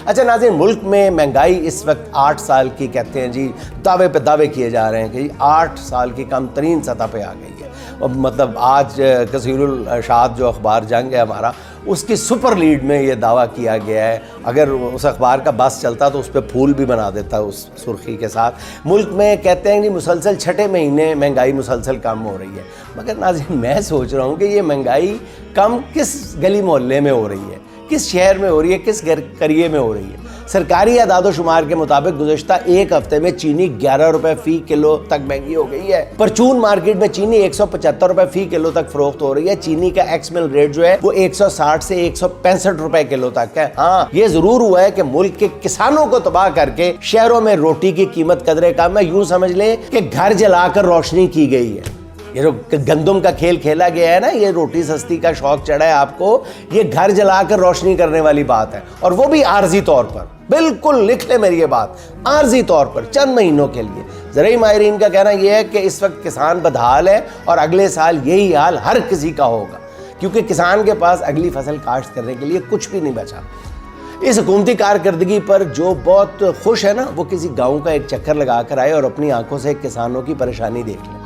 अच्छा नाज़रीन, मुल्क में महंगाई इस वक्त 8 साल की कहते हैं जी, दावे पे दावे किए जा रहे हैं कि 8 साल की कम तरीन सतह पे आ गई है। और मतलब आज कसीरुल शाद जो अखबार जंग है हमारा, उसकी सुपर लीड में ये दावा किया गया है, अगर उस अखबार का बस चलता तो उस पर फूल भी बना देता उस सुर्खी के साथ। मुल्क में कहते हैं कि मुसलसल छठे महीने महंगाई मुसलसल कम हो रही है। मगर नाज़रीन, मैं सोच रहा हूँ कि ये महंगाई कम किस गली मोहल्ले में हो रही है, किस शहर में हो रही है, किस करिए में हो रही है। सरकारी आदादोशुमार के मुताबिक गुज़श्ता एक हफ्ते में चीनी 11 रुपये फ़ी किलो तक महंगी हो गई है। परचून मार्केट में चीनी 175 रुपये फ़ी किलो तक फरोख्त हो रही है। चीनी का एक्स मिल रेट जो है वो 160 से 165 रुपए किलो तक है। हाँ, ये जरूर हुआ है कि मुल्क के किसानों को तबाह करके शहरों में रोटी की कीमत कदरे कम है। यूं समझ लें कि घर जलाकर रोशनी की गई है। ये जो गंदम का खेल खेला गया है ना, ये रोटी सस्ती का शौक चढ़ा है आपको, ये घर जलाकर रोशनी करने वाली बात है। और वो भी आर्जी तौर पर, बिल्कुल लिख ले मेरी ये बात, आर्जी तौर पर चंद महीनों के लिए। ज़राई माहिरीन का कहना यह है कि इस वक्त किसान बदहाल है और अगले साल यही हाल हर किसी का होगा, क्योंकि किसान के पास अगली फसल काश्त करने के लिए कुछ भी नहीं बचा। इस हुकूमती कारकर्दगी पर जो बहुत खुश है ना, वो किसी गाँव का एक चक्कर लगा कर आए और अपनी आंखों से किसानों की परेशानी देख लें।